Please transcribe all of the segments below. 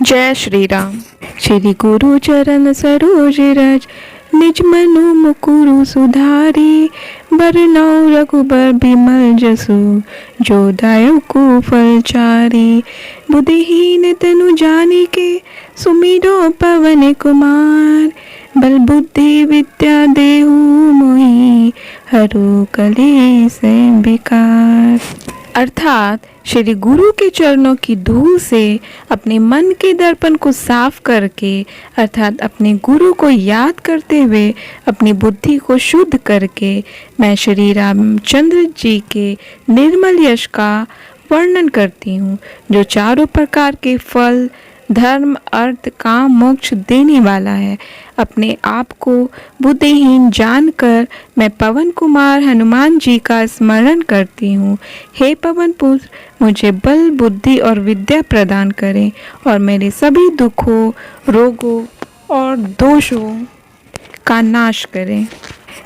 जय श्री राम। श्री गुरु चरण सरोज रज, निज मनु मुकुरु सुधारी। बरनौ रघुबर बिमल जसु, जो दायकु फल चारी। बुद्धिहीन तनु जानिके, सुमिरो पवन कुमार। बल बुद्धि विद्या देहु मोहि, हरु कलेश विकार। अर्थात श्री गुरु के चरणों की धूल से अपने मन के दर्पण को साफ करके, अर्थात अपने गुरु को याद करते हुए अपनी बुद्धि को शुद्ध करके, मैं श्री रामचंद्र जी के निर्मल यश का वर्णन करती हूँ, जो चारों प्रकार के फल, धर्म, अर्थ, काम, मोक्ष देने वाला है। अपने आप को बुद्धिहीन जानकर मैं पवन कुमार हनुमान जी का स्मरण करती हूँ। हे पवन पुत्र, मुझे बल, बुद्धि और विद्या प्रदान करें और मेरे सभी दुखों, रोगों और दोषों का नाश करें।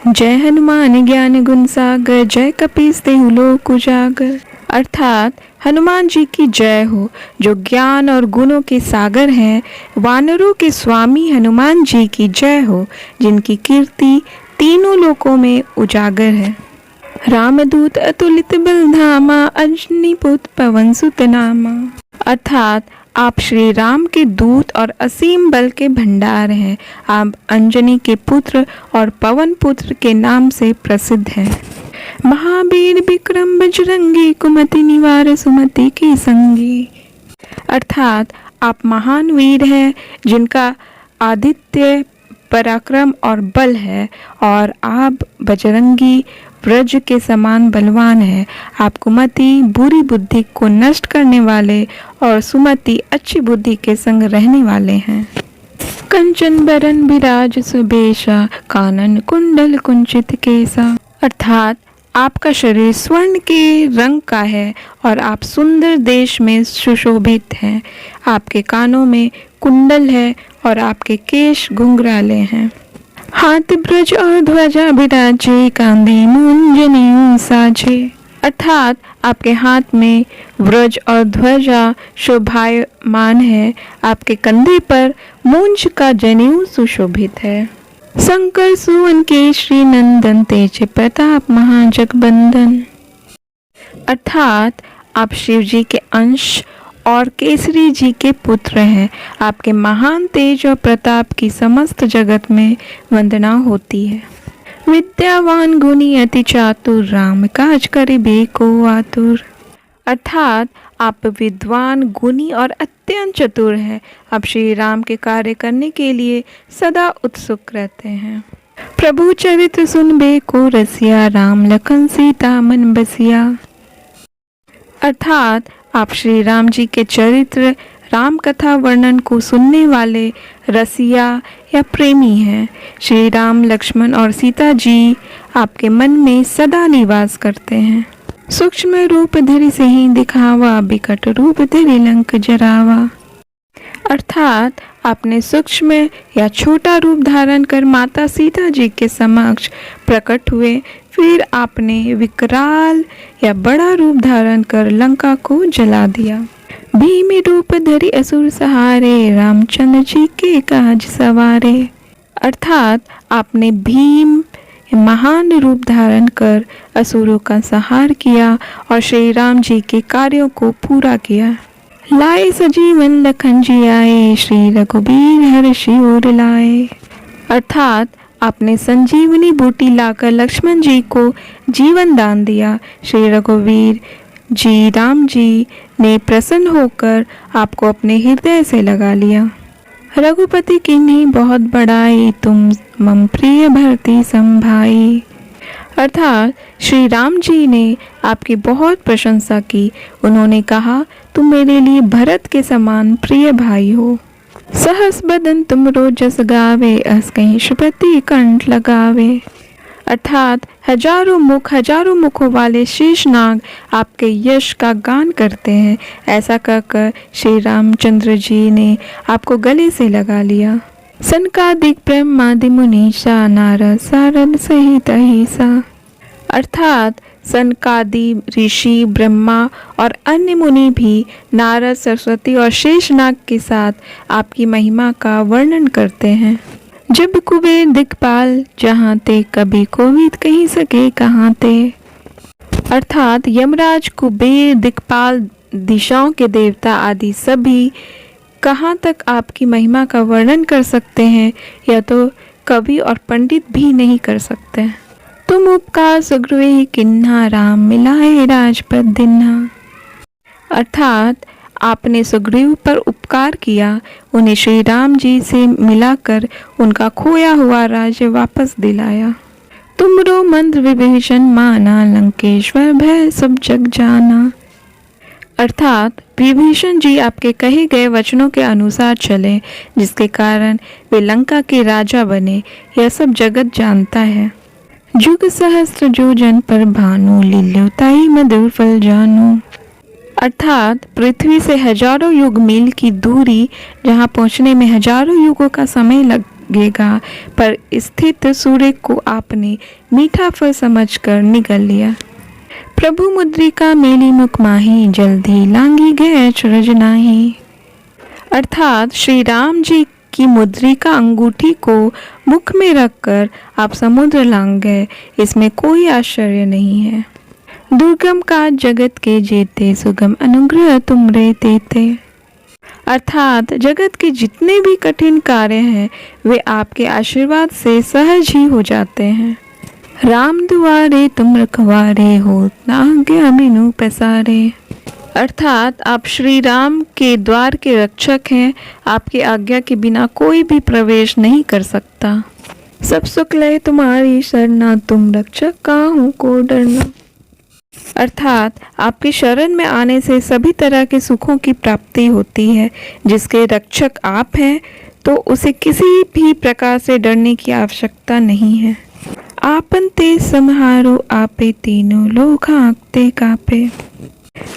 जय हनुमान ज्ञान गुण सागर, जय कपीस तेहु लोक उजागर। अर्थात हनुमान जी की जय हो, जो ज्ञान और गुणों के सागर हैं। वानरों के स्वामी हनुमान जी की जय हो, जिनकी कीर्ति तीनों लोकों में उजागर है। रामदूत अतुलित बल धामा, अंजनी पुत्र पवन सुत नामा। अर्थात आप श्री राम के दूत और असीम बल के भंडार हैं। आप अंजनी के पुत्र और पवन पुत्र के नाम से प्रसिद्ध हैं। महावीर विक्रम बजरंगी, कुमति निवार सुमति के संगी। अर्थात आप महान वीर हैं, जिनका आदित्य पराक्रम और बल है, और आप बजरंगी व्रज के समान बलवान है। आप कुमति बुरी बुद्धि को नष्ट करने वाले और सुमति अच्छी बुद्धि के संग रहने वाले हैं। कंचन बरन विराज सुबेशा, कानन कुंडल कुंचित केसा। अर्थात आपका शरीर स्वर्ण के रंग का है और आप सुंदर देश में सुशोभित हैं। आपके कानों में कुंडल है और आपके केश घुंघराले हैं। हाथ ब्रज और ध्वजा बिराजे, कांधे मूंज जनेऊ साजे। अर्थात आपके हाथ में व्रज और ध्वजा शोभायमान है। आपके कंधे पर मूंज का जनेऊ सुशोभित है। शंकर सुवन केशरी नंदन, तेज प्रताप महाजगबंदन। अर्थात आप शिव जी के अंश और केसरी जी के पुत्र हैं। आपके महान तेज और प्रताप की समस्त जगत में वंदना होती है। विद्यावान गुणी अति चातुर, राम काज करिबे को आतुर। अर्थात आप विद्वान, गुणी और अत्यंत चतुर हैं। आप श्री राम के कार्य करने के लिए सदा उत्सुक रहते हैं। प्रभु चरित्र सुनबे को रसिया, राम लखन सीता मन बसिया। अर्थात आप श्री राम जी के चरित्र, राम कथा वर्णन को सुनने वाले रसिया या प्रेमी हैं। श्री राम, लक्ष्मण और सीता जी आपके मन में सदा निवास करते हैं। सूक्ष्म रूप धरि सिहि दिखावा, बिकट रूप धरि लंक जरावा। अर्थात आपने सूक्ष्म या छोटा रूप धारण कर माता सीता जी के समक्ष प्रकट हुए। फिर आपने विकराल या बड़ा रूप धारण कर लंका को जला दिया। भीम रूप धरि असुर सहारे, रामचंद्र जी के काज सवारे। अर्थात आपने भीम महान रूप धारण कर असुरों का संहार किया और श्री राम जी के कार्यों को पूरा किया। लाए सजीवन लखन जी आए, श्री रघुबीर हर्षि उर लाए। अर्थात आपने संजीवनी बूटी लाकर लक्ष्मण जी को जीवन दान दिया। श्री रघुवीर जी, राम जी ने प्रसन्न होकर आपको अपने हृदय से लगा लिया। रघुपति किन्हीं बहुत बड़ाई, तुम मम प्रिय भरती संभाई। अर्थात श्री राम जी ने आपकी बहुत प्रशंसा की। उन्होंने कहा, तुम मेरे लिए भरत के समान प्रिय भाई हो। सहस बदन तुम रोजस गावे, अस कहीं शुभति कंठ लगावे। अर्थात हजारों मुखों वाले शेषनाग आपके यश का गान करते हैं। ऐसा कहकर श्री रामचंद्र जी ने आपको गले से लगा लिया। सनकादिक ब्रह्मादि मुनीषा, नारद सारद सहित अहिसा। अर्थात सनकादि ऋषि, ब्रह्मा और अन्य मुनि भी नारद, सरस्वती और शेषनाग के साथ आपकी महिमा का वर्णन करते हैं। जब कुबेर दिक्पाल जहाँ ते, कभी कोविद कहीं सके कहाँ ते। अर्थात यमराज, कुबेर, दिक्पाल, दिशाओं के देवता आदि सभी कहाँ तक आपकी महिमा का वर्णन कर सकते हैं, या तो कवि और पंडित भी नहीं कर सकते। तुम उपकार सुग्रीव किन्हा, राम मिलाए राजपद दिन्हा। अर्थात आपने सुग्रीव पर उपकार किया, उन्हें श्री राम जी से मिलाकर उनका खोया हुआ राज्य वापस दिलाया। तुमरो मंत्र विभीषण माना, लंकेश्वर भय सब जग जाना। अर्थात विभीषण जी आपके कहे गए वचनों के अनुसार चले, जिसके कारण वे लंका के राजा बने, यह सब जगत जानता है। जुग सहस्त्र जो जन पर भानु, लील्योताई मधुर फल जानू। अर्थात पृथ्वी से हजारों युग मील की दूरी, जहाँ पहुँचने में हजारों युगों का समय लगेगा, पर स्थित सूर्य को आपने मीठा फल समझकर निगल लिया। प्रभु मुद्रिका मेली मुख माही, जल्दी लांगी गए अचरज नाही। अर्थात श्री राम जी की मुद्रिका अंगूठी को मुख में रखकर आप समुद्र लांग गए, इसमें कोई आश्चर्य नहीं है। दुर्गम काज जगत के जेते, सुगम अनुग्रह तुमरे तेते। अर्थात जगत के जितने भी कठिन कार्य हैं, वे आपके आशीर्वाद से सहज ही हो जाते हैं। राम दुआरे तुम रखवारे, हो ना आज्ञा बिनु पसारे। अर्थात आप श्री राम के द्वार के रक्षक हैं, आपकी आज्ञा के बिना कोई भी प्रवेश नहीं कर सकता। सब सुख लय तुम्हारी शरणा, तुम रक्षक काहू को डरना। अर्थात आपकी शरण में आने से सभी तरह के सुखों की प्राप्ति होती है। जिसके रक्षक आप हैं, तो उसे किसी भी प्रकार से डरने की आवश्यकता नहीं है। आपन ते सम्हारो, आपे तीनों लोग हाँकते कापे।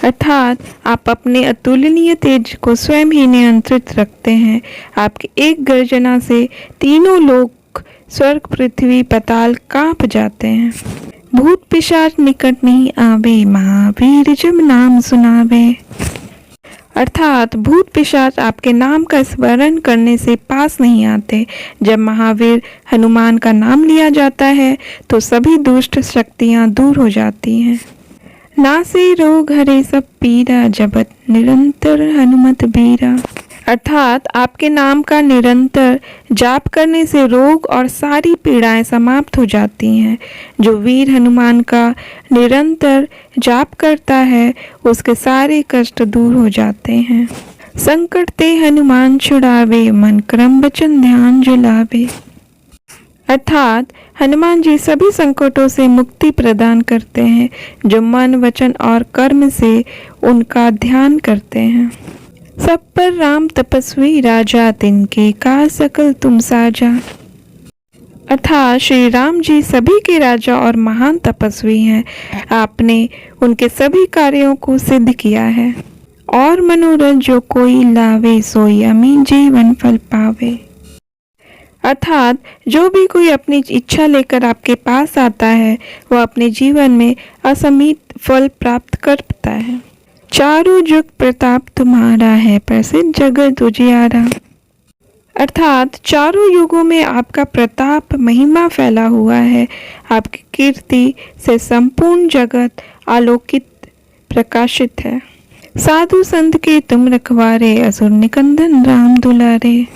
अर्थात आप अपने अतुलनीय तेज को स्वयं ही नियंत्रित रखते हैं। आपकी एक गर्जना से तीनों लोग, स्वर्ग, पृथ्वी, पाताल कांप जाते हैं। भूत पिशाच निकट नहीं आवे, महावीर जब नाम सुनावे। अर्थात भूत पिशाच आपके नाम का स्मरण करने से पास नहीं आते। जब महावीर हनुमान का नाम लिया जाता है, तो सभी दुष्ट शक्तियां दूर हो जाती हैं। नासे रोग हरे सब पीरा, जपत निरंतर हनुमत बीरा। अर्थात आपके नाम का निरंतर जाप करने से रोग और सारी पीड़ाएं समाप्त हो जाती हैं। जो वीर हनुमान का निरंतर जाप करता है, उसके सारे कष्ट दूर हो जाते हैं। संकट ते हनुमान छुड़ावे, मन क्रम वचन ध्यान जुलावे। अर्थात हनुमान जी सभी संकटों से मुक्ति प्रदान करते हैं, जो मन, वचन और कर्म से उनका ध्यान करते हैं। सब पर राम तपस्वी राजा, तिनके का सकल तुम साजा। अर्थात श्री राम जी सभी के राजा और महान तपस्वी हैं। आपने उनके सभी कार्यों को सिद्ध किया है। और मनोरथ जो कोई लावे, सोई अमीन जीवन फल पावे। अर्थात जो भी कोई अपनी इच्छा लेकर आपके पास आता है, वह अपने जीवन में असीमित फल प्राप्त करता है। चारों जुग प्रताप तुम्हारा है, प्रसिद्ध जगत उजियारा। अर्थात चारों युगों में आपका प्रताप, महिमा फैला हुआ है। आपकी कीर्ति से संपूर्ण जगत आलोकित, प्रकाशित है। साधु संत के तुम रखवारे, असुर निकंदन राम दुलारे।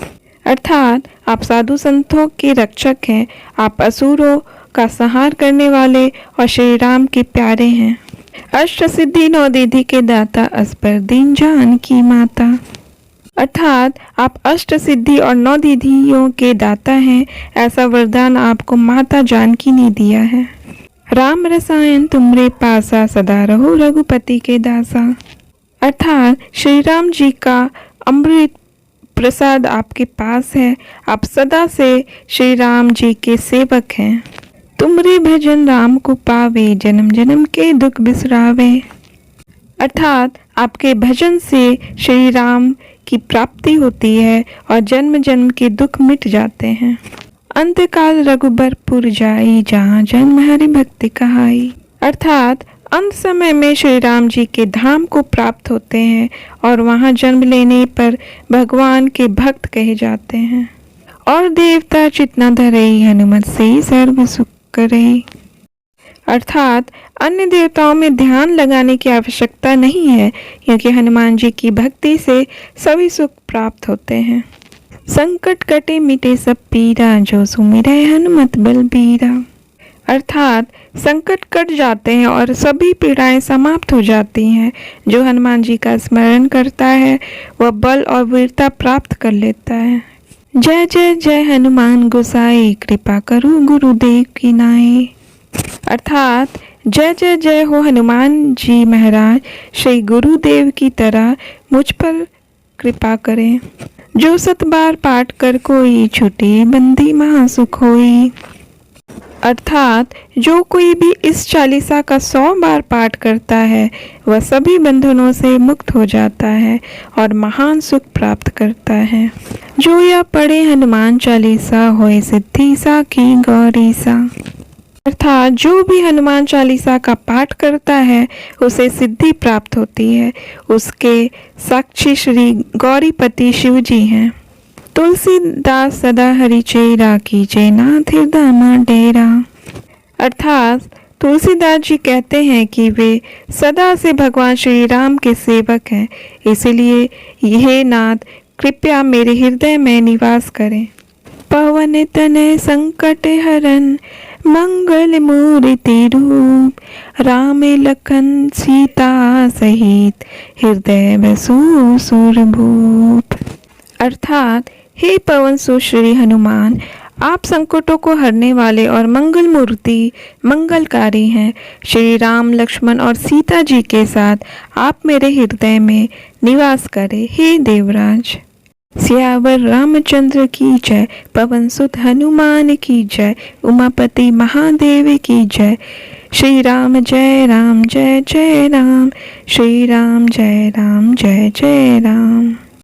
अर्थात आप साधु संतों के रक्षक हैं। आप असुरों का संहार करने वाले और श्री राम के प्यारे हैं। अष्ट सिद्धि नौ निधि के दाता, अस्पर दीन जान की माता। अर्थात आप अष्ट सिद्धि और नौ निधियों के दाता हैं। ऐसा वरदान आपको माता जानकी ने दिया है। राम रसायन तुमरे पासा, सदा रहो रघुपति के दासा। अर्थात श्री राम जी का अमृत प्रसाद आपके पास है। आप सदा से श्री राम जी के सेवक हैं। तुमरे भजन राम को पावे, जन्म जन्म के दुख बिसरावे। अर्थात आपके भजन से श्री राम की प्राप्ति होती है और जन्म जन्म के दुख मिट जाते हैं। अंतकाल रघुबरपुर जाई, जहाँ जन्म हरि भक्ति कहाई। अर्थात अंत समय में श्री राम जी के धाम को प्राप्त होते हैं और वहाँ जन्म लेने पर भगवान के भक्त कहे जाते हैं। और देवता चितना धरे हनुमत से सर्व सुख करे। अर्थात अन्य देवताओं में ध्यान लगाने की आवश्यकता नहीं है, क्योंकि हनुमान जी की भक्ति से सभी सुख प्राप्त होते हैं। संकट कटे मिटे सब पीरा, जो सुमिरै हनुमत बलबीरा। अर्थात संकट कट जाते हैं और सभी पीड़ाएं समाप्त हो जाती हैं। जो हनुमान जी का स्मरण करता है वह बल और वीरता प्राप्त कर लेता है। जय जय जय हनुमान गोसाई, कृपा करो गुरुदेव की नाई। अर्थात जय जय जय हो हनुमान जी महाराज, श्री गुरुदेव की तरह मुझ पर कृपा करें। जो 7 बार पाठ कर कोई, छुटी बंदी महासुख होई। अर्थात जो कोई भी इस चालीसा का 100 बार पाठ करता है वह सभी बंधनों से मुक्त हो जाता है और महान सुख प्राप्त करता है। जो यह पढ़े हनुमान चालीसा, होए सिद्धि सा की गौरी सा। अर्थात जो भी हनुमान चालीसा का पाठ करता है उसे सिद्धि प्राप्त होती है। उसके साक्षी श्री गौरीपति शिव जी हैं। तुलसीदास सदा हरि चेरा, कीजे नाथ हृदय में डेरा। अर्थात तुलसीदास जी कहते हैं कि वे सदा से भगवान श्री राम के सेवक हैं, इसलिए यह नाथ कृपया मेरे हृदय में निवास करें। पवन तनय संकट हरन, मंगल मूर्ति रूप, राम लखन सीता सहित, हृदय बसु सुरभूप। अर्थात हे पवन सुत श्री हनुमान, आप संकटों को हरने वाले और मंगल मूर्ति मंगलकारी हैं। श्री राम, लक्ष्मण और सीता जी के साथ आप मेरे हृदय में निवास करें। हे देवराज। सियावर रामचंद्र की जय, पवन सुत हनुमान की जय, उमापति महादेव की जय। श्री राम जय राम जय जय राम, श्री राम जय राम जय जय राम।